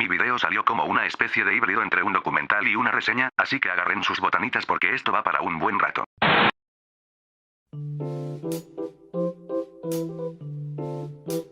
El video salió como una especie de híbrido entre un documental y una reseña, así que agarren sus botanitas porque esto va para un buen rato.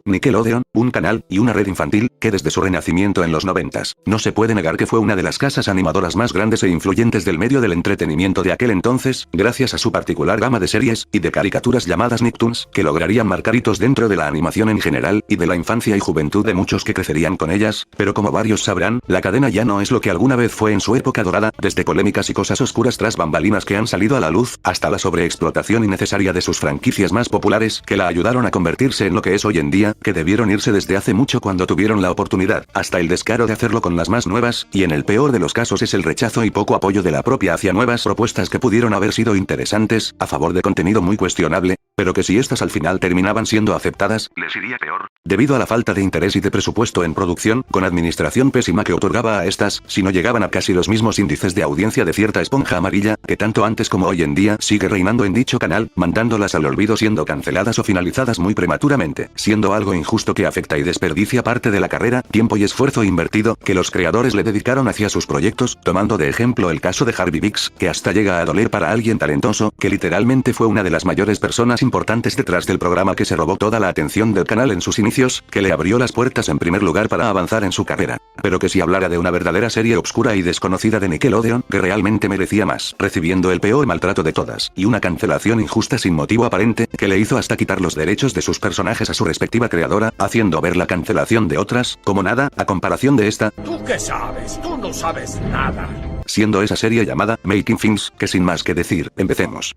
Nickelodeon, un canal y una red infantil que desde su renacimiento en los 90s, no se puede negar que fue una de las casas animadoras más grandes e influyentes del medio del entretenimiento de aquel entonces, gracias a su particular gama de series y de caricaturas llamadas Nicktoons, que lograrían marcar hitos dentro de la animación en general y de la infancia y juventud de muchos que crecerían con ellas, pero como varios sabrán, la cadena ya no es lo que alguna vez fue en su época dorada, desde polémicas y cosas oscuras tras bambalinas que han salido a la luz, hasta la sobreexplotación innecesaria de sus franquicias más populares que la ayudaron a convertirse en lo que es hoy en día, que debieron irse desde hace mucho cuando tuvieron la oportunidad, hasta el descaro de hacerlo con las más nuevas, y en el peor de los casos es el rechazo y poco apoyo de la propia hacia nuevas propuestas que pudieron haber sido interesantes, a favor de contenido muy cuestionable, pero que si estas al final terminaban siendo aceptadas, les iría peor, debido a la falta de interés y de presupuesto en producción, con administración pésima que otorgaba a estas, si no llegaban a casi los mismos índices de audiencia de cierta esponja amarilla, que tanto antes como hoy en día sigue reinando en dicho canal, mandándolas al olvido siendo canceladas o finalizadas muy prematuramente, siendo algo injusto que afecta y desperdicia parte de la carrera, tiempo y esfuerzo invertido, que los creadores le dedicaron hacia sus proyectos, tomando de ejemplo el caso de Harvey Bix, que hasta llega a doler para alguien talentoso, que literalmente fue una de las mayores personas importantes detrás del programa que se robó toda la atención del canal en sus inicios, que le abrió las puertas en primer lugar para avanzar en su carrera. Pero que si hablara de una verdadera serie obscura y desconocida de Nickelodeon, que realmente merecía más, recibiendo el peor maltrato de todas, y una cancelación injusta sin motivo aparente, que le hizo hasta quitar los derechos de sus personajes a su respectiva creadora, haciendo ver la cancelación de otras, como nada, a comparación de esta. ¿Tú qué sabes? Tú no sabes nada. Siendo esa serie llamada Making Things, que sin más que decir, empecemos.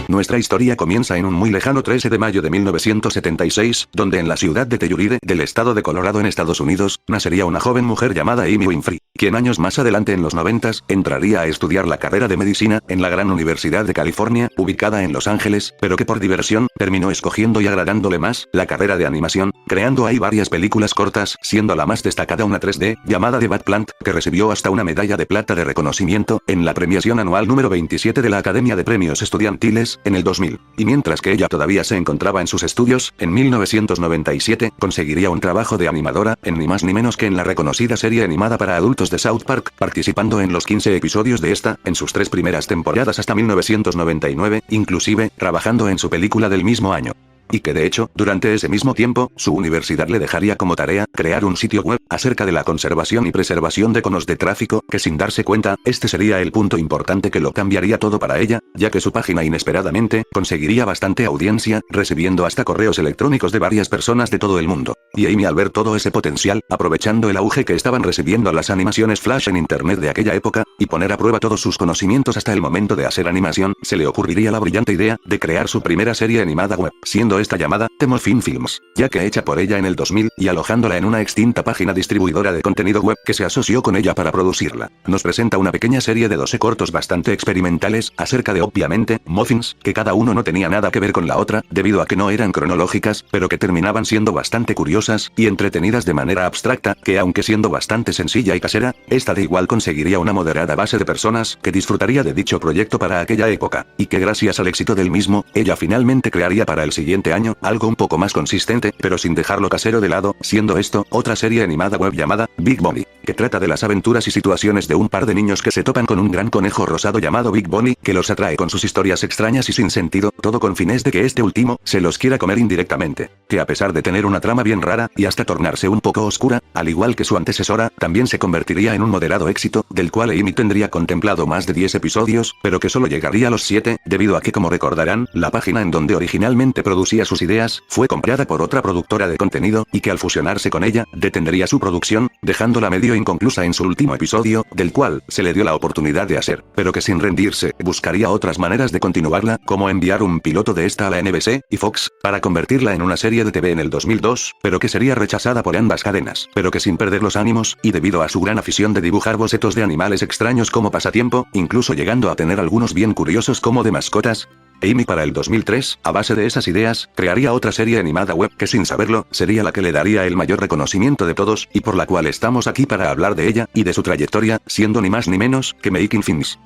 Nuestra historia comienza en un muy lejano 13 de mayo de 1976, donde en la ciudad de Telluride, del estado de Colorado en Estados Unidos, nacería una joven mujer llamada Amy Winfrey, quien años más adelante en los 90s, entraría a estudiar la carrera de medicina, en la Gran Universidad de California, ubicada en Los Ángeles, pero que por diversión, terminó escogiendo y agradándole más, la carrera de animación, creando ahí varias películas cortas, siendo la más destacada una 3D, llamada The Bad Plant, que recibió hasta una medalla de plata de reconocimiento, en la premiación anual número 27 de la Academia de Premios Estudiantiles, en el 2000. Y mientras que ella todavía se encontraba en sus estudios, en 1997, conseguiría un trabajo de animadora, en ni más ni menos que en la reconocida serie animada para adultos de South Park, participando en los 15 episodios de esta, en sus 3 primeras temporadas hasta 1999, inclusive, trabajando en su película del mismo año. Y que de hecho, durante ese mismo tiempo, su universidad le dejaría como tarea, crear un sitio web, acerca de la conservación y preservación de conos de tráfico, que sin darse cuenta, este sería el punto importante que lo cambiaría todo para ella, ya que su página inesperadamente, conseguiría bastante audiencia, recibiendo hasta correos electrónicos de varias personas de todo el mundo. Y Amy al ver todo ese potencial, aprovechando el auge que estaban recibiendo las animaciones flash en internet de aquella época, y poner a prueba todos sus conocimientos hasta el momento de hacer animación, se le ocurriría la brillante idea, de crear su primera serie animada web, siendo esta llamada The Morphin Films, ya que hecha por ella en el 2000, y alojándola en una extinta página distribuidora de contenido web que se asoció con ella para producirla. Nos presenta una pequeña serie de 12 cortos bastante experimentales, acerca de obviamente, muffins, que cada uno no tenía nada que ver con la otra, debido a que no eran cronológicas, pero que terminaban siendo bastante curiosas, y entretenidas de manera abstracta, que aunque siendo bastante sencilla y casera, esta de igual conseguiría una moderada base de personas, que disfrutaría de dicho proyecto para aquella época, y que gracias al éxito del mismo, ella finalmente crearía para el siguiente año, algo un poco más consistente, pero sin dejarlo casero de lado, siendo esto, otra serie animada web llamada, Big Bonnie, que trata de las aventuras y situaciones de un par de niños que se topan con un gran conejo rosado llamado Big Bonnie, que los atrae con sus historias extrañas y sin sentido, todo con fines de que este último, se los quiera comer indirectamente, que a pesar de tener una trama bien rara, y hasta tornarse un poco oscura, al igual que su antecesora, también se convertiría en un moderado éxito, del cual Amy tendría contemplado más de 10 episodios, pero que solo llegaría a los 7, debido a que como recordarán, la página en donde originalmente producía sus ideas, fue comprada por otra productora de contenido, y que al fusionarse con ella, detendría su producción, dejándola medio inconclusa en su último episodio, del cual, se le dio la oportunidad de hacer, pero que sin rendirse, buscaría otras maneras de continuarla, como enviar un piloto de esta a la NBC y Fox, para convertirla en una serie de TV en el 2002, pero que sería rechazada por ambas cadenas, pero que sin perder los ánimos, y debido a su gran afición de dibujar bocetos de animales extraños como pasatiempo, incluso llegando a tener algunos bien curiosos como de mascotas, Amy para el 2003, a base de esas ideas, crearía otra serie animada web que sin saberlo, sería la que le daría el mayor reconocimiento de todos, y por la cual estamos aquí para hablar de ella, y de su trayectoria, siendo ni más ni menos, que Making Things.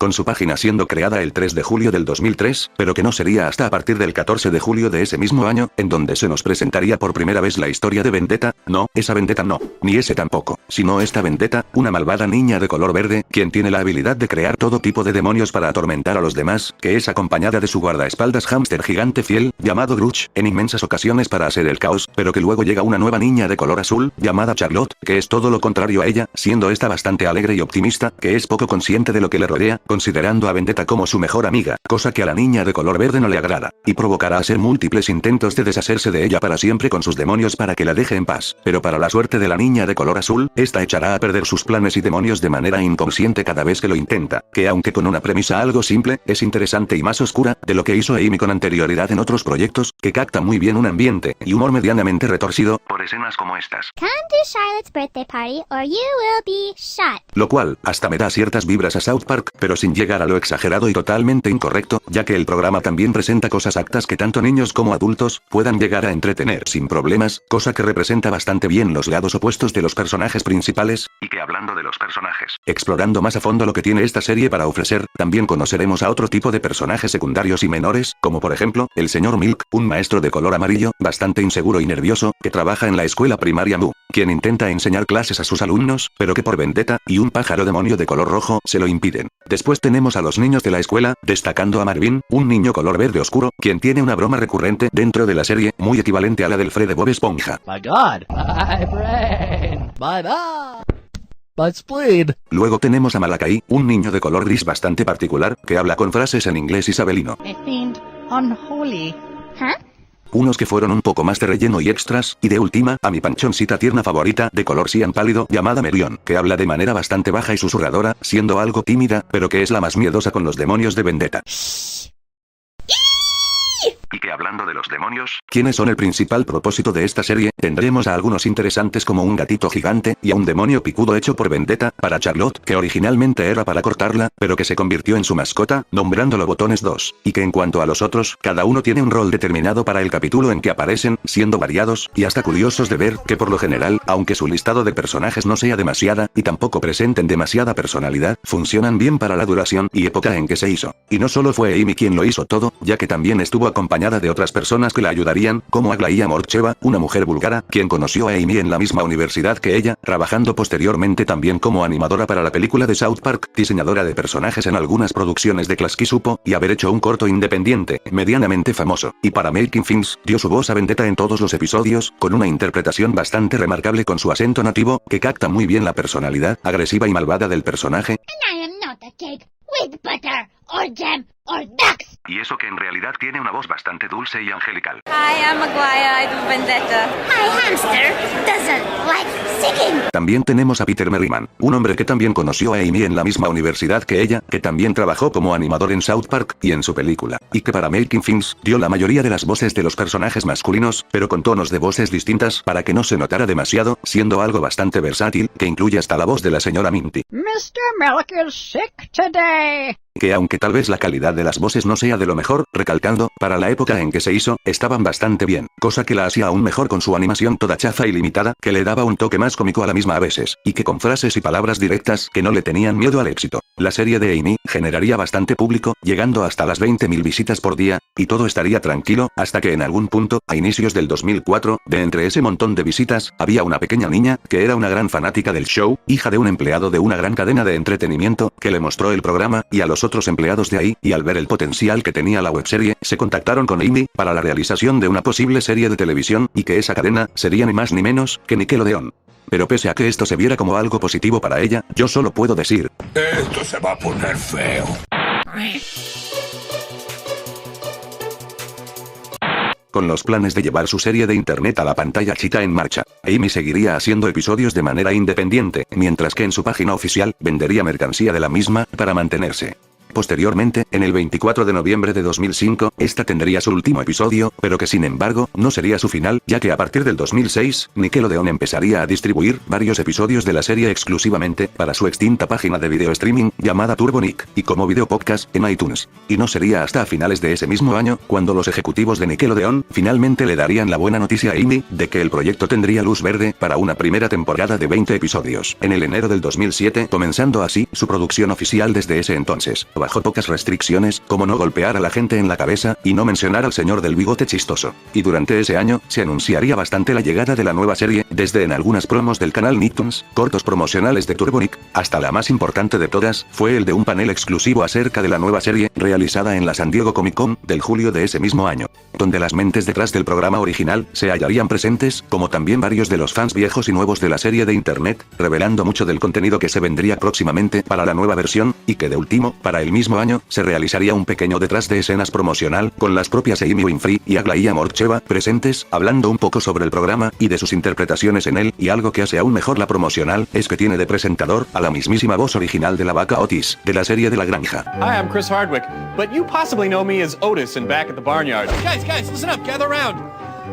Con su página siendo creada el 3 de julio del 2003, pero que no sería hasta a partir del 14 de julio de ese mismo año, en donde se nos presentaría por primera vez la historia de Vendetta. No, esa Vendetta no, ni ese tampoco, sino esta Vendetta, una malvada niña de color verde, quien tiene la habilidad de crear todo tipo de demonios para atormentar a los demás, que es acompañada de su guardaespaldas hámster gigante fiel, llamado Grudge, en inmensas ocasiones para hacer el caos, pero que luego llega una nueva niña de color azul, llamada Charlotte, que es todo lo contrario a ella, siendo esta bastante alegre y optimista, que es poco consciente de lo que le rodea, considerando a Vendetta como su mejor amiga, cosa que a la niña de color verde no le agrada, y provocará hacer múltiples intentos de deshacerse de ella para siempre con sus demonios para que la deje en paz. Pero para la suerte de la niña de color azul, esta echará a perder sus planes y demonios de manera inconsciente cada vez que lo intenta, que aunque con una premisa algo simple, es interesante y más oscura, de lo que hizo Amy con anterioridad en otros proyectos, que capta muy bien un ambiente y humor medianamente retorcido, por escenas como estas. Come to Charlotte's birthday party or you will be shot. Lo cual, hasta me da ciertas vibras a South Park, pero sin llegar a lo exagerado y totalmente incorrecto, ya que el programa también presenta cosas aptas que tanto niños como adultos puedan llegar a entretener sin problemas, cosa que representa bastante bien los lados opuestos de los personajes principales, y que hablando de los personajes, explorando más a fondo lo que tiene esta serie para ofrecer, también conoceremos a otro tipo de personajes secundarios y menores, como por ejemplo, el señor Milk, un maestro de color amarillo, bastante inseguro y nervioso, que trabaja en la escuela primaria Moo, quien intenta enseñar clases a sus alumnos, pero que por Vendetta, y un pájaro demonio de color rojo, se lo impiden. Después tenemos a los niños de la escuela, destacando a Marvin, un niño color verde oscuro, quien tiene una broma recurrente dentro de la serie, muy equivalente a la del Fred de Bob Esponja. My God, my brain, my spleen. Luego tenemos a Malakai, un niño de color gris bastante particular, que habla con frases en inglés isabelino. It seemed unholy. Huh? Unos que fueron un poco más de relleno y extras, y de última, a mi panchoncita tierna favorita, de color cian pálido, llamada Merion, que habla de manera bastante baja y susurradora, siendo algo tímida, pero que es la más miedosa con los demonios de Vendetta. Y que hablando de los demonios, quienes son el principal propósito de esta serie, tendremos a algunos interesantes como un gatito gigante, y a un demonio picudo hecho por Vendetta, para Charlotte, que originalmente era para cortarla, pero que se convirtió en su mascota, nombrándolo Botones 2, y que en cuanto a los otros, cada uno tiene un rol determinado para el capítulo en que aparecen, siendo variados, y hasta curiosos de ver, que por lo general, aunque su listado de personajes no sea demasiada, y tampoco presenten demasiada personalidad, funcionan bien para la duración y época en que se hizo. Y no solo fue Amy quien lo hizo todo, ya que también estuvo acompañada de otras personas que la ayudarían, como Aglaia Morcheva, una mujer búlgara, quien conoció a Amy en la misma universidad que ella, trabajando posteriormente también como animadora para la película de South Park, diseñadora de personajes en algunas producciones de Klasky Supo, y haber hecho un corto independiente, medianamente famoso, y para Making Things, dio su voz a Vendetta en todos los episodios, con una interpretación bastante remarcable con su acento nativo, que capta muy bien la personalidad agresiva y malvada del personaje. And I am not a cake with butter or jam or ducks. Y eso que en realidad tiene una voz bastante dulce y angelical. Hi, I'm Maguire, I do Vendetta. My hamster doesn't like singing. También tenemos a Peter Merriman, un hombre que también conoció a Amy en la misma universidad que ella, que también trabajó como animador en South Park, y en su película, y que para Making Things, dio la mayoría de las voces de los personajes masculinos, pero con tonos de voces distintas para que no se notara demasiado, siendo algo bastante versátil, que incluye hasta la voz de la señora Minty. Mr. Milk is sick today. Que aunque tal vez la calidad de las voces no sea de lo mejor, recalcando, para la época en que se hizo, estaban bastante bien, cosa que la hacía aún mejor con su animación toda chafa y limitada, que le daba un toque más cómico a la misma a veces, y que con frases y palabras directas que no le tenían miedo al éxito. La serie de Amy generaría bastante público, llegando hasta las 20.000 visitas por día, y todo estaría tranquilo, hasta que en algún punto, a inicios del 2004, de entre ese montón de visitas, había una pequeña niña, que era una gran fanática del show, hija de un empleado de una gran cadena de entretenimiento, que le mostró el programa, y a los otros empleados de ahí, y al ver el potencial que tenía la webserie, se contactaron con Amy, para la realización de una posible serie de televisión, y que esa cadena, sería ni más ni menos, que Nickelodeon. Pero pese a que esto se viera como algo positivo para ella, yo solo puedo decir: Esto se va a poner feo. Con los planes de llevar su serie de internet a la pantalla chica en marcha, Amy seguiría haciendo episodios de manera independiente, mientras que en su página oficial, vendería mercancía de la misma, para mantenerse. Posteriormente, en el 24 de noviembre de 2005, esta tendría su último episodio, pero que sin embargo, no sería su final, ya que a partir del 2006, Nickelodeon empezaría a distribuir varios episodios de la serie exclusivamente para su extinta página de video streaming, llamada Turbo Nick, y como video podcast en iTunes. Y no sería hasta a finales de ese mismo año, cuando los ejecutivos de Nickelodeon, finalmente le darían la buena noticia a Amy, de que el proyecto tendría luz verde, para una primera temporada de 20 episodios, en el enero del 2007, comenzando así, su producción oficial desde ese entonces, bajo pocas restricciones, como no golpear a la gente en la cabeza, y no mencionar al señor del bigote chistoso. Y durante ese año, se anunciaría bastante la llegada de la nueva serie, desde en algunas promos del canal Nicktoons, cortos promocionales de Turbo Nick, hasta la más importante de todas, fue el de un panel exclusivo acerca de la nueva serie, realizada en la San Diego Comic Con, del julio de ese mismo año, donde las mentes detrás del programa original, se hallarían presentes, como también varios de los fans viejos y nuevos de la serie de internet, revelando mucho del contenido que se vendría próximamente para la nueva versión, y que de último, para el mismo año, se realizaría un pequeño detrás de escenas promocional, con las propias Amy Winfrey y Aglaia Morcheva presentes, hablando un poco sobre el programa, y de sus interpretaciones en él, y algo que hace aún mejor la promocional, es que tiene de presentador, a la mismísima voz original de la vaca Otis, de la serie de La Granja. Hi, I'm Chris Hardwick, but you possibly know me as Otis in Back at the Barnyard. Guys, listen up, gather around.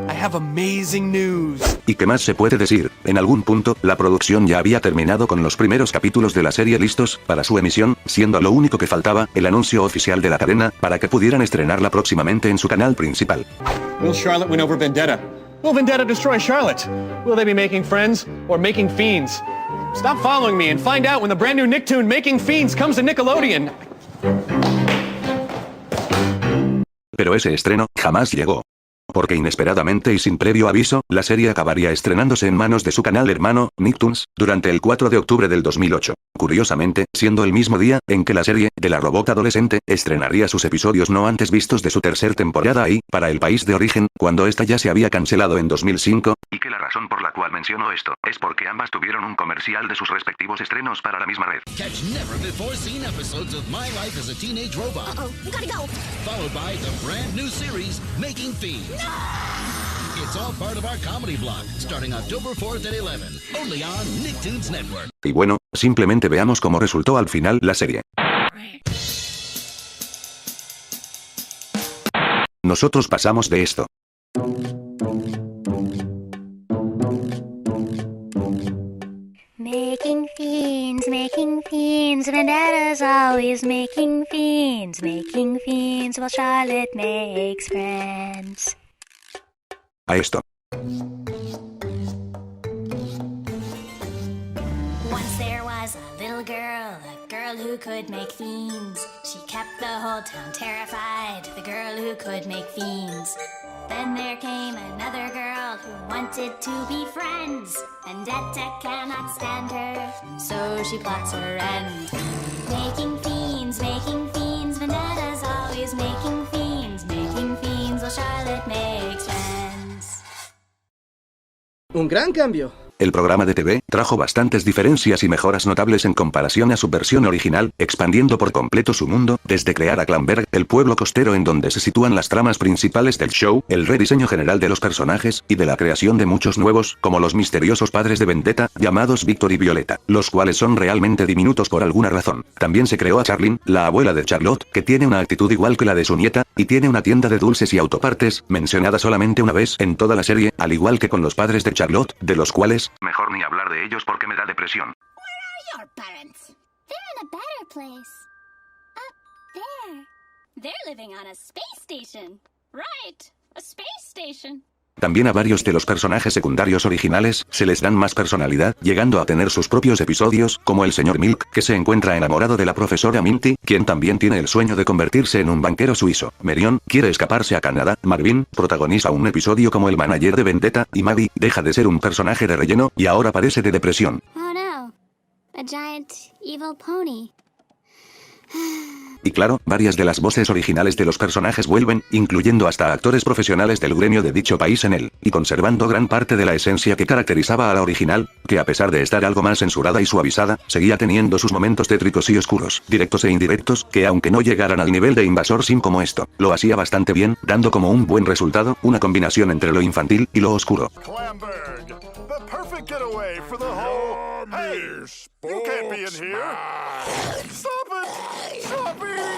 I have amazing news. ¿Y qué más se puede decir? En algún punto, la producción ya había terminado con los primeros capítulos de la serie listos para su emisión, siendo lo único que faltaba, el anuncio oficial de la cadena, para que pudieran estrenarla próximamente en su canal principal. Will Charlotte win over Vendetta? Will Vendetta destroy Charlotte? Will they be making friends or making fiends? Stop following me and find out when the brand new Nicktoon Making Fiends comes to Nickelodeon. Pero ese estreno, jamás llegó. Porque inesperadamente y sin previo aviso, la serie acabaría estrenándose en manos de su canal hermano, Nicktoons, durante el 4 de octubre del 2008. Curiosamente, siendo el mismo día, en que la serie, de la robot adolescente, estrenaría sus episodios no antes vistos de su tercer temporada ahí, para el país de origen, cuando esta ya se había cancelado en 2005. Y que la razón por la cual menciono esto, es porque ambas tuvieron un comercial de sus respectivos estrenos para la misma red. Catch never before seen episodes of My Life as a Teenage Robot. Uh-oh, we gotta go. Followed by the brand new series, Making Fiends. It's all part of our comedy block, starting October 4th at 11, only on Nicktoons Network. Y bueno, simplemente veamos cómo resultó al final la serie. Nosotros pasamos de esto. Making fiends, Vendetta's always making fiends, while Charlotte makes friends. A esto. Once there was a little girl who could make fiends. She kept the whole town terrified, the girl who could make fiends. Then there came another girl who wanted to be friends. Vendetta cannot stand her, so she plots her end. Making fiends, Vendetta's always making fiends, while Charlotte makes friends. Un gran cambio. El programa de TV trajo bastantes diferencias y mejoras notables en comparación a su versión original, expandiendo por completo su mundo, desde crear a Clamberg, el pueblo costero en donde se sitúan las tramas principales del show, el rediseño general de los personajes, y de la creación de muchos nuevos, como los misteriosos padres de Vendetta, llamados Víctor y Violeta, los cuales son realmente diminutos por alguna razón. También se creó a Charlene, la abuela de Charlotte, que tiene una actitud igual que la de su nieta, y tiene una tienda de dulces y autopartes, mencionada solamente una vez en toda la serie, al igual que con los padres de Charlotte, de los cuales, mejor ni hablar de ellos porque me da depresión. Where are your parents? They're in a better place. Up there. They're living on a space station. Right, a space station. También a varios de los personajes secundarios originales se les dan más personalidad, llegando a tener sus propios episodios, como el señor Milk, que se encuentra enamorado de la profesora Minty, quien también tiene el sueño de convertirse en un banquero suizo. Marion quiere escaparse a Canadá, Marvin protagoniza un episodio como el manager de Vendetta, y Maddie deja de ser un personaje de relleno, y ahora padece de depresión. Oh no, a giant evil pony. Y claro, varias de las voces originales de los personajes vuelven, incluyendo hasta actores profesionales del gremio de dicho país en él, y conservando gran parte de la esencia que caracterizaba a la original, que a pesar de estar algo más censurada y suavizada, seguía teniendo sus momentos tétricos y oscuros, directos e indirectos, que aunque no llegaran al nivel de Invasor Sim como esto, lo hacía bastante bien, dando como un buen resultado, una combinación entre lo infantil y lo oscuro. Clamberg, the perfect getaway for the whole... Hey, you can't be in here. Stop it! Stop it!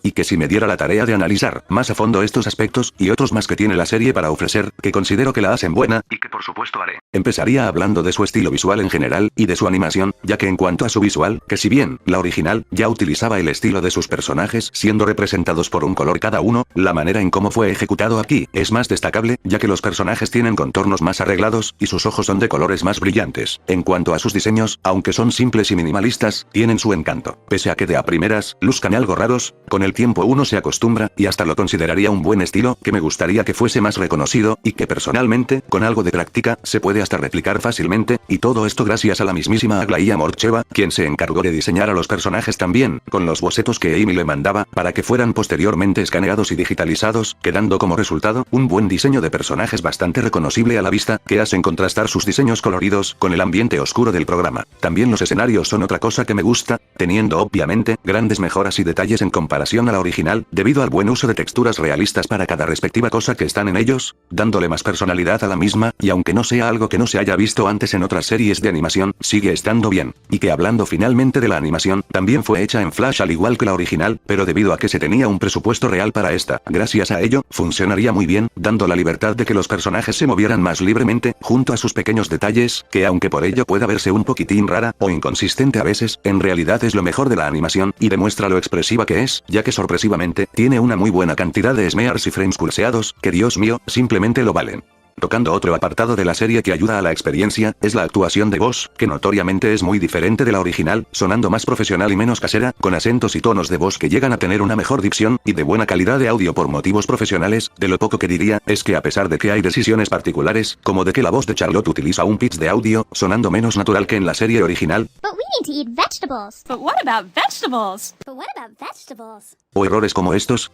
Y que si me diera la tarea de analizar más a fondo estos aspectos y otros más que tiene la serie para ofrecer, que considero que la hacen buena, y que por supuesto haré, empezaría hablando de su estilo visual en general, y de su animación, ya que en cuanto a su visual, que si bien, la original, ya utilizaba el estilo de sus personajes siendo representados por un color cada uno, la manera en cómo fue ejecutado aquí, es más destacable, ya que los personajes tienen contornos más arreglados, y sus ojos son de colores más brillantes. En cuanto a sus diseños, aunque son simples y minimalistas, tienen su encanto. Pese a que de a primeras, luzcan algo raros, con el tiempo uno se acostumbra, y hasta lo consideraría un buen estilo, que me gustaría que fuese más reconocido, y que personalmente, con algo de práctica, se puede hasta replicar fácilmente, y todo esto gracias a la mismísima Aglaia Morcheva, quien se encargó de diseñar a los personajes también, con los bocetos que Amy le mandaba, para que fueran posteriormente escaneados y digitalizados, quedando como resultado, un buen diseño de personajes bastante reconocible a la vista, que hacen contrastar sus diseños coloridos con el ambiente oscuro del programa. También los escenarios son otra cosa que me gusta, teniendo obviamente, grandes mejoras y detalles en comparación a la original, debido al buen uso de texturas realistas para cada respectiva cosa que están en ellos, dándole más personalidad a la misma, y aunque no sea algo que no se haya visto antes en otras series de animación, sigue estando bien. Y que hablando finalmente de la animación, también fue hecha en Flash al igual que la original, pero debido a que se tenía un presupuesto real para esta, gracias a ello, funcionaría muy bien, dando la libertad de que los personajes se movieran más libremente, junto a sus pequeños detalles, que aunque por ello pueda verse un poquitín rara, o inconsistente a veces, en realidad es lo mejor de la animación, y demuestra lo expresiva que es, ya que sorpresivamente, tiene una muy buena cantidad de smears y frames curseados, que Dios mío, simplemente lo valen. Tocando otro apartado de la serie que ayuda a la experiencia, es la actuación de voz, que notoriamente es muy diferente de la original, sonando más profesional y menos casera, con acentos y tonos de voz que llegan a tener una mejor dicción, y de buena calidad de audio por motivos profesionales. De lo poco que diría, es que a pesar de que hay decisiones particulares, como de que la voz de Charlotte utiliza un pitch de audio, sonando menos natural que en la serie original, But we need to eat vegetables. But what about vegetables? But what about vegetables? o errores como estos,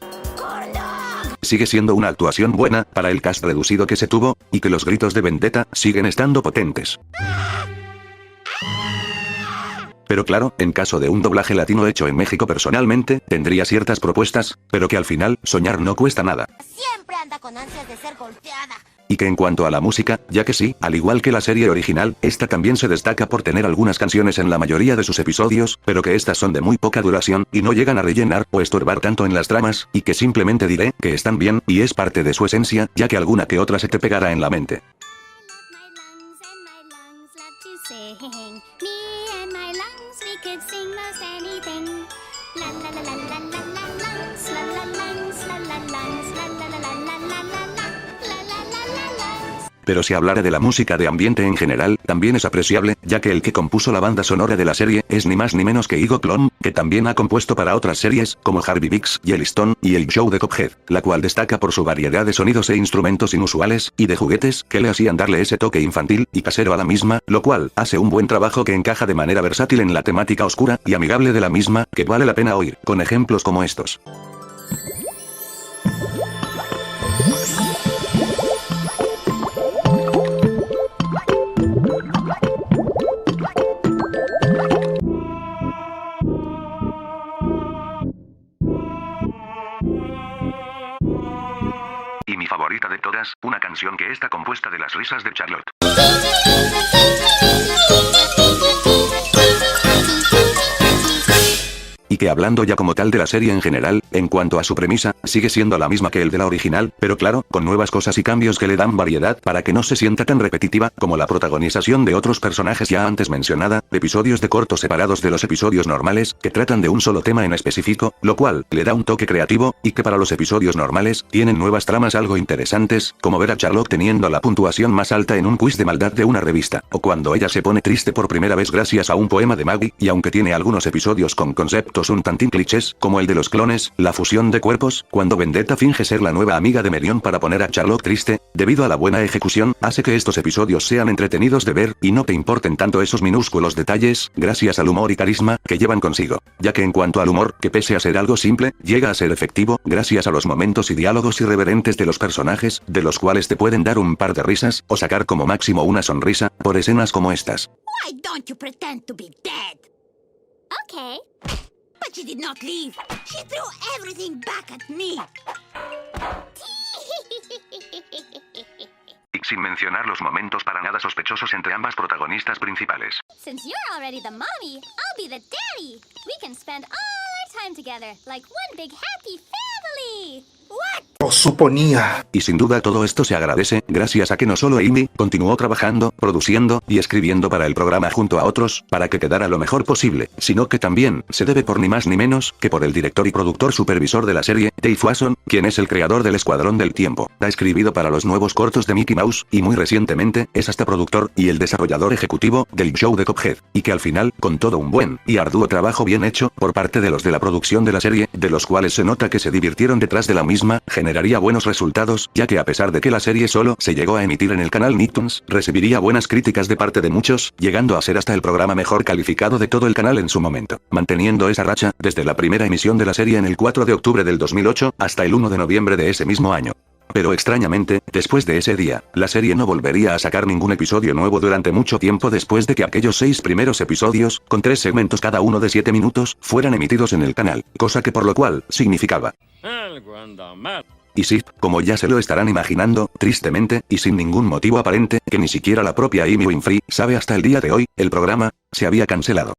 sigue siendo una actuación buena, para el cast reducido que se tuvo, y que los gritos de vendetta siguen estando potentes. Pero claro, en caso de un doblaje latino hecho en México personalmente, tendría ciertas propuestas, pero que al final, soñar no cuesta nada. Siempre anda con ansias de ser golpeada. Y que en cuanto a la música, ya que sí, al igual que la serie original, esta también se destaca por tener algunas canciones en la mayoría de sus episodios, pero que estas son de muy poca duración, y no llegan a rellenar o estorbar tanto en las tramas, y que simplemente diré que están bien, y es parte de su esencia, ya que alguna que otra se te pegará en la mente. Pero si hablara de la música de ambiente en general, también es apreciable, ya que el que compuso la banda sonora de la serie, es ni más ni menos que Igor Klon, que también ha compuesto para otras series, como Harvey Bix, Yellowstone, y el show de Cuphead, la cual destaca por su variedad de sonidos e instrumentos inusuales, y de juguetes, que le hacían darle ese toque infantil, y casero a la misma, lo cual, hace un buen trabajo que encaja de manera versátil en la temática oscura, y amigable de la misma, que vale la pena oír, con ejemplos como estos. Y mi favorita de todas, una canción que está compuesta de las risas de Charlotte. Y que hablando ya como tal de la serie en general, en cuanto a su premisa, sigue siendo la misma que el de la original, pero claro, con nuevas cosas y cambios que le dan variedad para que no se sienta tan repetitiva, como la protagonización de otros personajes ya antes mencionada, episodios de cortos separados de los episodios normales, que tratan de un solo tema en específico, lo cual, le da un toque creativo, y que para los episodios normales, tienen nuevas tramas algo interesantes, como ver a Charlotte teniendo la puntuación más alta en un quiz de maldad de una revista, o cuando ella se pone triste por primera vez gracias a un poema de Maggie, y aunque tiene algunos episodios con conceptos un tantín clichés, como el de los clones, la fusión de cuerpos, cuando Vendetta finge ser la nueva amiga de Merion para poner a Charlotte triste, debido a la buena ejecución, hace que estos episodios sean entretenidos de ver, y no te importen tanto esos minúsculos detalles, gracias al humor y carisma que llevan consigo. Ya que en cuanto al humor, que pese a ser algo simple, llega a ser efectivo, gracias a los momentos y diálogos irreverentes de los personajes, de los cuales te pueden dar un par de risas, o sacar como máximo una sonrisa, por escenas como estas. Why don't you pretend to be dead? Okay. But she did not leave. She threw everything back at me. sin mencionar los momentos para nada sospechosos entre ambas protagonistas principales. Since you're already the mommy, I'll be the daddy. We can spend all our time together, like one big happy family. What? Lo suponía. Y sin duda todo esto se agradece, gracias a que no solo Amy continuó trabajando, produciendo y escribiendo para el programa junto a otros, para que quedara lo mejor posible, sino que también se debe por ni más ni menos que por el director y productor supervisor de la serie, Dave Wasson, quien es el creador del Escuadrón del Tiempo. Ha escribido para los nuevos cortos de Mickey Mouse, y muy recientemente, es hasta productor y el desarrollador ejecutivo del show de Cuphead, y que al final, con todo un buen y arduo trabajo bien hecho, por parte de los de la producción de la serie, de los cuales se nota que se divirtieron detrás de la misma, generaría buenos resultados, ya que a pesar de que la serie solo se llegó a emitir en el canal Nicktoons, recibiría buenas críticas de parte de muchos, llegando a ser hasta el programa mejor calificado de todo el canal en su momento, manteniendo esa racha, desde la primera emisión de la serie en el 4 de octubre del 2008, hasta el 1 de noviembre de ese mismo año. Pero extrañamente, después de ese día, la serie no volvería a sacar ningún episodio nuevo durante mucho tiempo después de que aquellos 6 primeros episodios, con 3 segmentos cada uno de 7 minutos, fueran emitidos en el canal, cosa que por lo cual, significaba. Y sí, como ya se lo estarán imaginando, tristemente, y sin ningún motivo aparente, que ni siquiera la propia Amy Winfrey sabe hasta el día de hoy, el programa se había cancelado.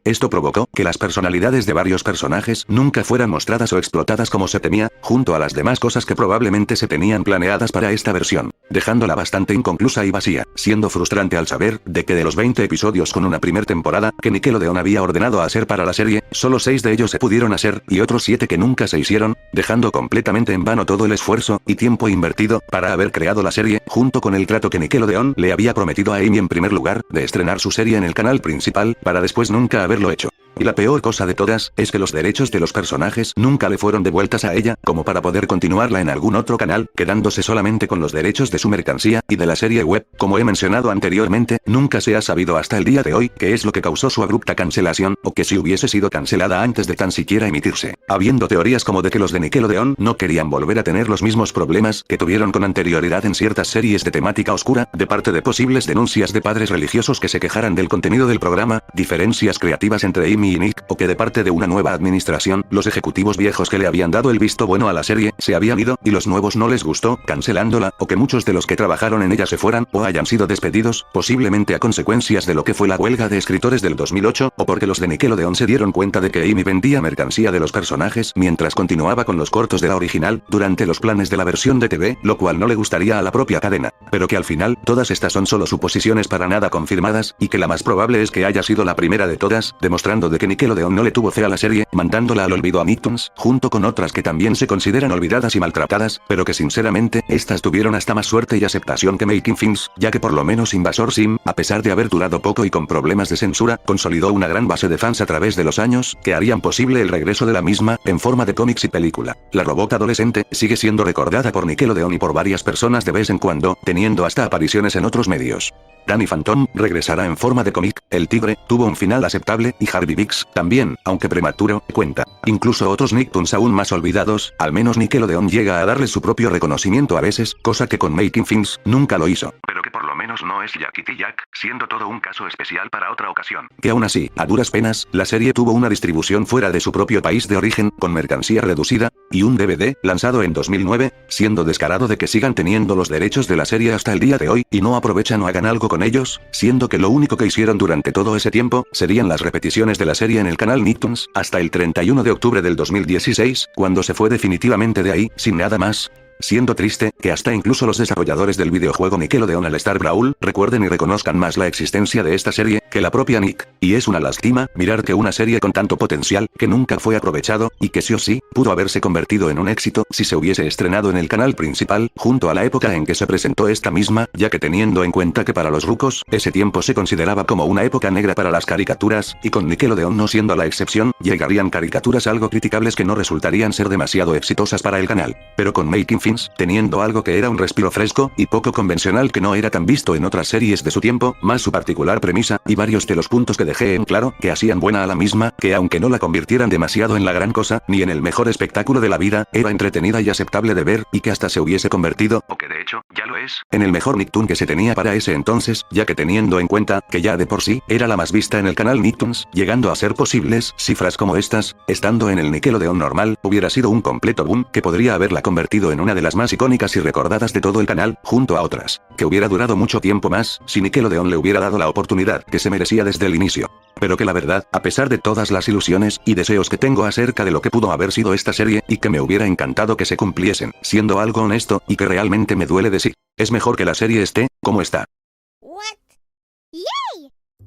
Esto provocó que las personalidades de varios personajes nunca fueran mostradas o explotadas como se temía, junto a las demás cosas que probablemente se tenían planeadas para esta versión, dejándola bastante inconclusa y vacía, siendo frustrante al saber de que de los 20 episodios con una primer temporada que Nickelodeon había ordenado hacer para la serie, solo 6 de ellos se pudieron hacer y otros 7 que nunca se hicieron, dejando completamente en vano todo el esfuerzo y tiempo invertido para haber creado la serie, junto con el trato que Nickelodeon le había prometido a Amy en primer lugar, de estrenar su serie en el canal principal, para después nunca haberlo hecho. Y la peor cosa de todas, es que los derechos de los personajes nunca le fueron devueltas a ella, como para poder continuarla en algún otro canal, quedándose solamente con los derechos de su mercancía, y de la serie web, como he mencionado anteriormente, nunca se ha sabido hasta el día de hoy qué es lo que causó su abrupta cancelación, o que si hubiese sido cancelada antes de tan siquiera emitirse, habiendo teorías como de que los de Nickelodeon no querían volver a tener los mismos problemas que tuvieron con anterioridad en ciertas series de temática oscura, de parte de posibles denuncias de padres religiosos que se quejaran del contenido del programa, diferencias creativas entre Amy y Nick, o que de parte de una nueva administración, los ejecutivos viejos que le habían dado el visto bueno a la serie, se habían ido, y los nuevos no les gustó, cancelándola, o que muchos de los que trabajaron en ella se fueran, o hayan sido despedidos, posiblemente a consecuencias de lo que fue la huelga de escritores del 2008, o porque los de Nickelodeon se dieron cuenta de que Amy vendía mercancía de los personajes mientras continuaba con los cortos de la original, durante los planes de la versión de TV, lo cual no le gustaría a la propia cadena, pero que al final, todas estas son solo suposiciones para nada confirmadas, y que la más probable es que haya sido la primera de todas, demostrando de que Nickelodeon no le tuvo fe a la serie, mandándola al olvido a Nicktoons, junto con otras que también se consideran olvidadas y maltratadas, pero que sinceramente, estas tuvieron hasta más suerte y aceptación que Making Things, ya que por lo menos Invasor Sim, a pesar de haber durado poco y con problemas de censura, consolidó una gran base de fans a través de los años, que harían posible el regreso de la misma, en forma de cómics y película. La robot adolescente sigue siendo recordada por Nickelodeon y por varias personas de vez en cuando, teniendo hasta apariciones en otros medios. Danny Phantom regresará en forma de cómic, El Tigre tuvo un final aceptable, y Harvey Biggs también, aunque prematuro, cuenta. Incluso otros Nicktoons aún más olvidados, al menos Nickelodeon llega a darle su propio reconocimiento a veces, cosa que con Making Things nunca lo hizo. Pero que por lo menos no es Jack y Jack, siendo todo un caso especial para otra ocasión. Que aún así, a duras penas, la serie tuvo una distribución fuera de su propio país de origen, con mercancía reducida, y un DVD, lanzado en 2009, siendo descarado de que sigan teniendo los derechos de la serie hasta el día de hoy, y no aprovechan o hagan algo con ellos, siendo que lo único que hicieron durante todo ese tiempo, serían las repeticiones de la serie en el canal Nicktoons, hasta el 31 de octubre del 2016, cuando se fue definitivamente de ahí, sin nada más. Siendo triste, que hasta incluso los desarrolladores del videojuego Nickelodeon All Star Brawl, recuerden y reconozcan más la existencia de esta serie, que la propia Nick, y es una lástima, mirar que una serie con tanto potencial, que nunca fue aprovechado, y que sí o sí, pudo haberse convertido en un éxito, si se hubiese estrenado en el canal principal, junto a la época en que se presentó esta misma, ya que teniendo en cuenta que para los rucos, ese tiempo se consideraba como una época negra para las caricaturas, y con Nickelodeon no siendo la excepción, llegarían caricaturas algo criticables que no resultarían ser demasiado exitosas para el canal. Pero con Making Things Fins, teniendo algo que era un respiro fresco y poco convencional que no era tan visto en otras series de su tiempo, más su particular premisa, y varios de los puntos que dejé en claro, que hacían buena a la misma, que aunque no la convirtieran demasiado en la gran cosa, ni en el mejor espectáculo de la vida, era entretenida y aceptable de ver, y que hasta se hubiese convertido, o que de hecho, ya lo es, en el mejor Nicktoon que se tenía para ese entonces, ya que teniendo en cuenta, que ya de por sí, era la más vista en el canal Nicktoons, llegando a ser posibles, cifras como estas, estando en el Nickelodeon normal, hubiera sido un completo boom, que podría haberla convertido en una de las más icónicas y recordadas de todo el canal, junto a otras, que hubiera durado mucho tiempo más, si Nickelodeon le hubiera dado la oportunidad que se merecía desde el inicio. Pero que la verdad, a pesar de todas las ilusiones y deseos que tengo acerca de lo que pudo haber sido esta serie, y que me hubiera encantado que se cumpliesen, siendo algo honesto, y que realmente me duele decir, es mejor que la serie esté, como está.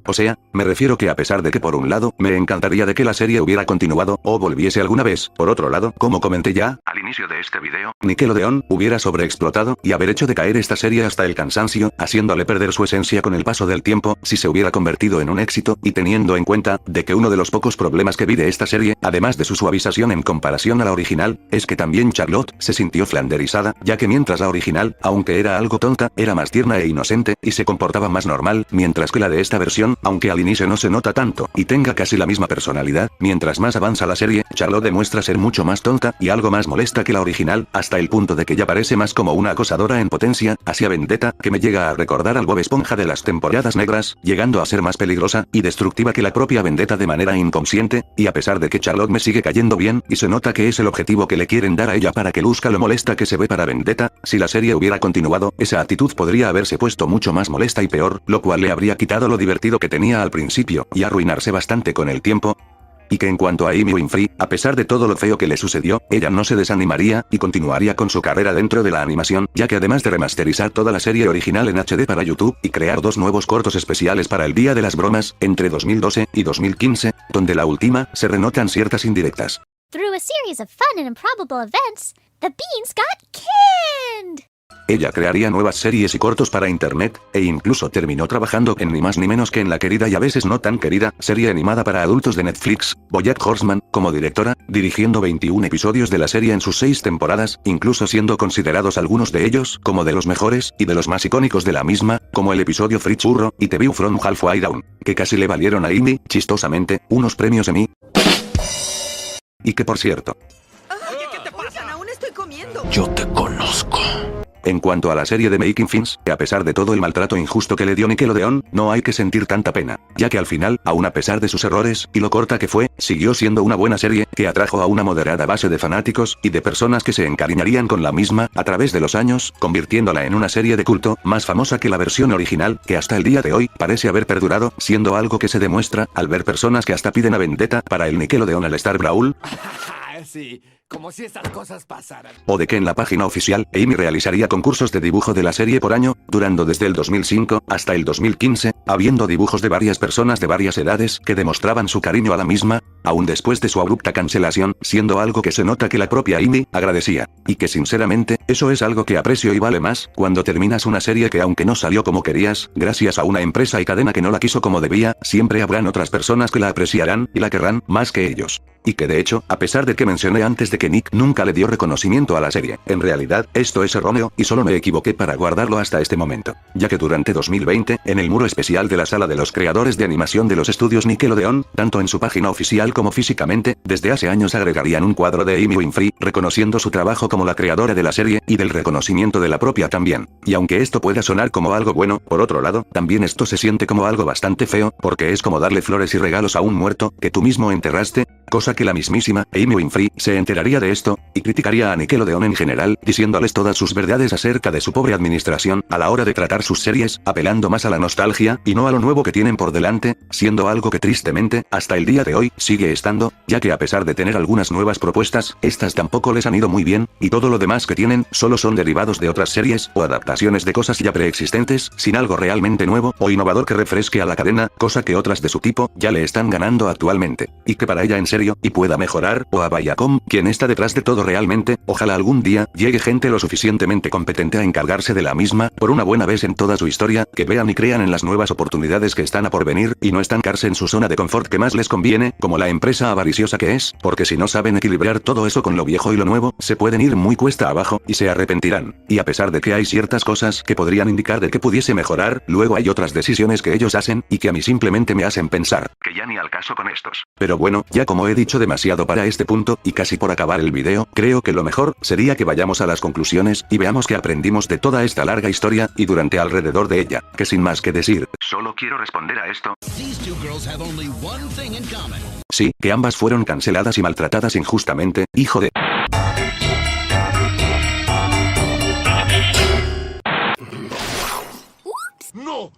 O sea, me refiero que a pesar de que por un lado, me encantaría de que la serie hubiera continuado, o volviese alguna vez, por otro lado, como comenté ya, al inicio de este video, Nickelodeon hubiera sobreexplotado, y haber hecho decaer esta serie hasta el cansancio, haciéndole perder su esencia con el paso del tiempo, si se hubiera convertido en un éxito, y teniendo en cuenta, de que uno de los pocos problemas que vi de esta serie, además de su suavización en comparación a la original, es que también Charlotte se sintió flanderizada, ya que mientras la original, aunque era algo tonta, era más tierna e inocente, y se comportaba más normal, mientras que la de esta versión, aunque al inicio no se nota tanto, y tenga casi la misma personalidad, mientras más avanza la serie, Charlotte demuestra ser mucho más tonta, y algo más molesta que la original, hasta el punto de que ya parece más como una acosadora en potencia, hacia Vendetta, que me llega a recordar al Bob Esponja de las temporadas negras, llegando a ser más peligrosa, y destructiva que la propia Vendetta de manera inconsciente, y a pesar de que Charlotte me sigue cayendo bien, y se nota que es el objetivo que le quieren dar a ella para que luzca lo molesta que se ve para Vendetta, si la serie hubiera continuado, esa actitud podría haberse puesto mucho más molesta y peor, lo cual le habría quitado lo divertido que tenía al principio, y arruinarse bastante con el tiempo. Y que en cuanto a Amy Winfrey, a pesar de todo lo feo que le sucedió, ella no se desanimaría, y continuaría con su carrera dentro de la animación, ya que además de remasterizar toda la serie original en HD para YouTube, y crear 2 nuevos cortos especiales para el Día de las Bromas, entre 2012 y 2015, donde la última, se renotan ciertas indirectas. Through a series of fun and improbable events, the beans got canned! Ella crearía nuevas series y cortos para internet, e incluso terminó trabajando en ni más ni menos que en la querida y a veces no tan querida, serie animada para adultos de Netflix, BoJack Horseman, como directora, dirigiendo 21 episodios de la serie en sus 6 temporadas, incluso siendo considerados algunos de ellos, como de los mejores, y de los más icónicos de la misma, como el episodio Free Churro, y The View from Halfway Down, que casi le valieron a Amy, chistosamente, unos premios Emmy. Y que por cierto... Oye, ¿qué te pasa? Aún estoy comiendo. Yo te conozco. En cuanto a la serie de Making Fins, que a pesar de todo el maltrato injusto que le dio Nickelodeon, no hay que sentir tanta pena, ya que al final, aun a pesar de sus errores, y lo corta que fue, siguió siendo una buena serie, que atrajo a una moderada base de fanáticos, y de personas que se encariñarían con la misma, a través de los años, convirtiéndola en una serie de culto, más famosa que la versión original, que hasta el día de hoy, parece haber perdurado, siendo algo que se demuestra, al ver personas que hasta piden a Vendetta, para el Nickelodeon All-Star Brawl. Sí, como si estas cosas pasaran. O de que en la página oficial, Amy realizaría concursos de dibujo de la serie por año, durando desde el 2005 hasta el 2015, habiendo dibujos de varias personas de varias edades que demostraban su cariño a la misma, aún después de su abrupta cancelación, siendo algo que se nota que la propia Amy agradecía. Y que sinceramente, eso es algo que aprecio y vale más, cuando terminas una serie que aunque no salió como querías, gracias a una empresa y cadena que no la quiso como debía, siempre habrán otras personas que la apreciarán, y la querrán, más que ellos. Y que de hecho, a pesar de que mencioné antes de que Nick nunca le dio reconocimiento a la serie, en realidad, esto es erróneo, y solo me equivoqué para guardarlo hasta este momento. Ya que durante 2020, en el muro especial de la sala de los creadores de animación de los estudios Nickelodeon, tanto en su página oficial como físicamente, desde hace años agregarían un cuadro de Amy Winfrey, reconociendo su trabajo como la creadora de la serie, y del reconocimiento de la propia también. Y aunque esto pueda sonar como algo bueno, por otro lado, también esto se siente como algo bastante feo, porque es como darle flores y regalos a un muerto, que tú mismo enterraste, cosa que la mismísima Amy Winfrey se enteraría de esto, y criticaría a Nickelodeon en general, diciéndoles todas sus verdades acerca de su pobre administración, a la hora de tratar sus series, apelando más a la nostalgia, y no a lo nuevo que tienen por delante, siendo algo que tristemente, hasta el día de hoy, sigue estando, ya que a pesar de tener algunas nuevas propuestas, estas tampoco les han ido muy bien, y todo lo demás que tienen, solo son derivados de otras series, o adaptaciones de cosas ya preexistentes, sin algo realmente nuevo, o innovador que refresque a la cadena, cosa que otras de su tipo, ya le están ganando actualmente. Y que para ella en serio, y pueda mejorar, o a Viacom, quien está detrás de todo realmente. Ojalá algún día, llegue gente lo suficientemente competente a encargarse de la misma, por una buena vez en toda su historia, que vean y crean en las nuevas oportunidades que están a por venir, y no estancarse en su zona de confort que más les conviene, como la empresa avariciosa que es, porque si no saben equilibrar todo eso con lo viejo y lo nuevo, se pueden ir muy cuesta abajo, y se arrepentirán. Y a pesar de que hay ciertas cosas que podrían indicar de que pudiese mejorar, luego hay otras decisiones que ellos hacen, y que a mí simplemente me hacen pensar, que ya ni al caso con estos. Pero bueno, ya como he dicho demasiado para este punto, y casi por acabar el video, creo que lo mejor, sería que vayamos a las conclusiones, y veamos qué aprendimos de toda esta larga historia, y durante alrededor de ella, que sin más que decir, solo quiero responder a esto. Sí, que ambas fueron canceladas y maltratadas injustamente, hijo de... No.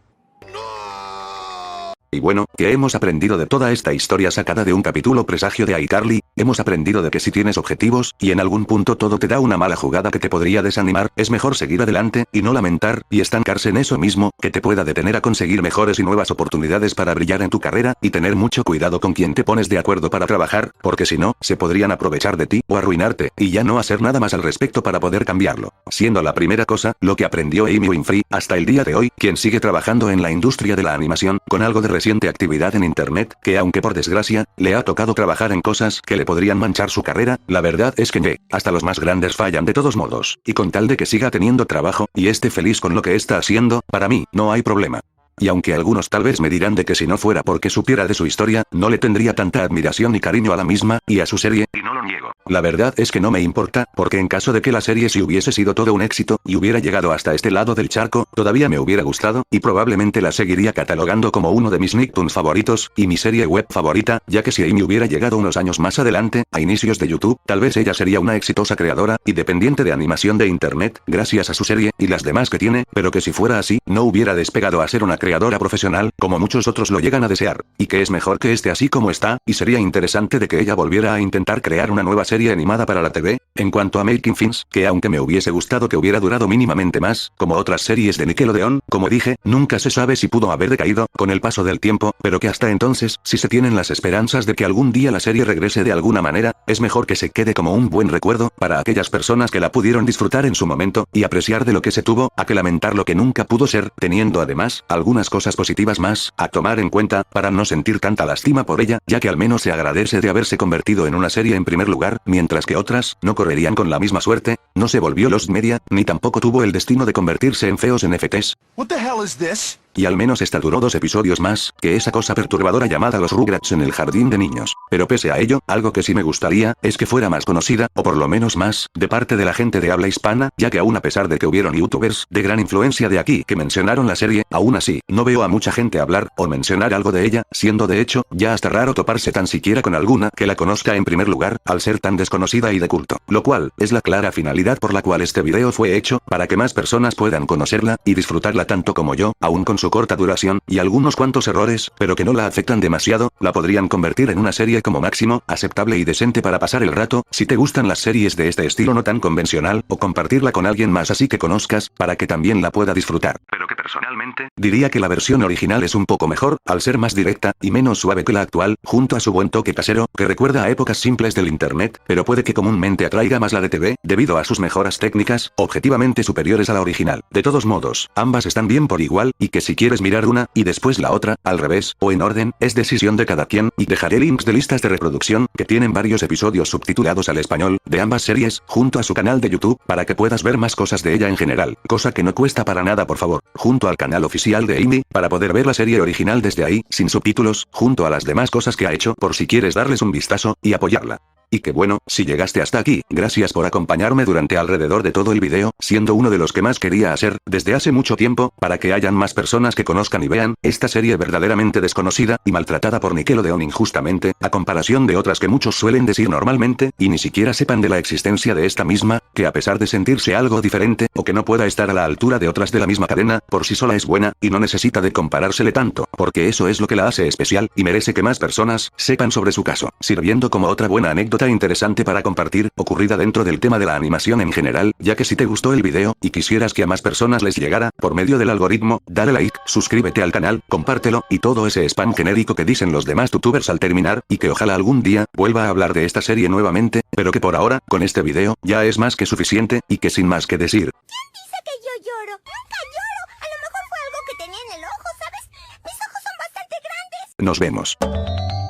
Y bueno, ¿qué hemos aprendido de toda esta historia sacada de un capítulo presagio de iCarly? Hemos aprendido de que si tienes objetivos, y en algún punto todo te da una mala jugada que te podría desanimar, es mejor seguir adelante, y no lamentar, y estancarse en eso mismo, que te pueda detener a conseguir mejores y nuevas oportunidades para brillar en tu carrera, y tener mucho cuidado con quien te pones de acuerdo para trabajar, porque si no, se podrían aprovechar de ti, o arruinarte, y ya no hacer nada más al respecto para poder cambiarlo. Siendo la primera cosa, lo que aprendió Amy Winfrey, hasta el día de hoy, quien sigue trabajando en la industria de la animación, con algo de reciente actividad en internet, que aunque por desgracia, le ha tocado trabajar en cosas que le podrían manchar su carrera, la verdad es que hasta los más grandes fallan de todos modos, y con tal de que siga teniendo trabajo, y esté feliz con lo que está haciendo, para mí, no hay problema. Y aunque algunos tal vez me dirán de que si no fuera porque supiera de su historia, no le tendría tanta admiración y cariño a la misma, y a su serie, y no lo niego. La verdad es que no me importa, porque en caso de que la serie sí hubiese sido todo un éxito, y hubiera llegado hasta este lado del charco, todavía me hubiera gustado, y probablemente la seguiría catalogando como uno de mis Nicktoons favoritos, y mi serie web favorita, ya que si Amy hubiera llegado unos años más adelante, a inicios de YouTube, tal vez ella sería una exitosa creadora, y dependiente de animación de internet, gracias a su serie, y las demás que tiene, pero que si fuera así, no hubiera despegado a ser una creadora profesional, como muchos otros lo llegan a desear, y que es mejor que esté así como está, y sería interesante de que ella volviera a intentar crear una nueva serie animada para la TV. En cuanto a Making Fins, que aunque me hubiese gustado que hubiera durado mínimamente más, como otras series de Nickelodeon, como dije, nunca se sabe si pudo haber decaído, con el paso del tiempo, pero que hasta entonces, si se tienen las esperanzas de que algún día la serie regrese de alguna manera, es mejor que se quede como un buen recuerdo, para aquellas personas que la pudieron disfrutar en su momento, y apreciar de lo que se tuvo, a que lamentar lo que nunca pudo ser, teniendo además, algunas cosas positivas más, a tomar en cuenta, para no sentir tanta lástima por ella, ya que al menos se agradece de haberse convertido en una serie en primer lugar, mientras que otras, no correrían con la misma suerte, no se volvió Lost Media, ni tampoco tuvo el destino de convertirse en feos NFTs. What the hell is this? Y al menos esta duró 2 episodios más, que esa cosa perturbadora llamada Los Rugrats en el jardín de niños. Pero pese a ello, algo que sí me gustaría, es que fuera más conocida, o por lo menos más, de parte de la gente de habla hispana, ya que aún a pesar de que hubieron youtubers de gran influencia de aquí que mencionaron la serie, aún así, no veo a mucha gente hablar, o mencionar algo de ella, siendo de hecho, ya hasta raro toparse tan siquiera con alguna que la conozca en primer lugar, al ser tan desconocida y de culto. Lo cual, es la clara finalidad por la cual este video fue hecho, para que más personas puedan conocerla, y disfrutarla tanto como yo, aún con su corta duración, y algunos cuantos errores, pero que no la afectan demasiado, la podrían convertir en una serie como máximo, aceptable y decente para pasar el rato, si te gustan las series de este estilo no tan convencional, o compartirla con alguien más así que conozcas, para que también la pueda disfrutar. Pero que personalmente, diría que la versión original es un poco mejor, al ser más directa, y menos suave que la actual, junto a su buen toque casero, que recuerda a épocas simples del internet, pero puede que comúnmente atraiga más la de TV, debido a sus mejoras técnicas, objetivamente superiores a la original. De todos modos, ambas están bien por igual, y que si quieres mirar una, y después la otra, al revés, o en orden, es decisión de cada quien, y dejaré links de listas de reproducción, que tienen varios episodios subtitulados al español, de ambas series, junto a su canal de YouTube, para que puedas ver más cosas de ella en general, cosa que no cuesta para nada por favor, junto al canal oficial de Amy, para poder ver la serie original desde ahí, sin subtítulos, junto a las demás cosas que ha hecho, por si quieres darles un vistazo, y apoyarla. Y que bueno, si llegaste hasta aquí, gracias por acompañarme durante alrededor de todo el video, siendo uno de los que más quería hacer, desde hace mucho tiempo, para que hayan más personas que conozcan y vean, esta serie verdaderamente desconocida, y maltratada por Nickelodeon injustamente, a comparación de otras que muchos suelen decir normalmente, y ni siquiera sepan de la existencia de esta misma, que a pesar de sentirse algo diferente, o que no pueda estar a la altura de otras de la misma cadena, por sí sola es buena, y no necesita de comparársele tanto, porque eso es lo que la hace especial, y merece que más personas, sepan sobre su caso, sirviendo como otra buena anécdota anécdota interesante para compartir, ocurrida dentro del tema de la animación en general, ya que si te gustó el video, y quisieras que a más personas les llegara, por medio del algoritmo, dale like, suscríbete al canal, compártelo, y todo ese spam genérico que dicen los demás youtubers al terminar, y que ojalá algún día, vuelva a hablar de esta serie nuevamente, pero que por ahora, con este video, ya es más que suficiente, y que sin más que decir. ¿Quién dice que yo lloro? Nunca lloro. A lo mejor fue algo que tenía en el ojo, ¿sabes? Mis ojos son bastante grandes. Nos vemos.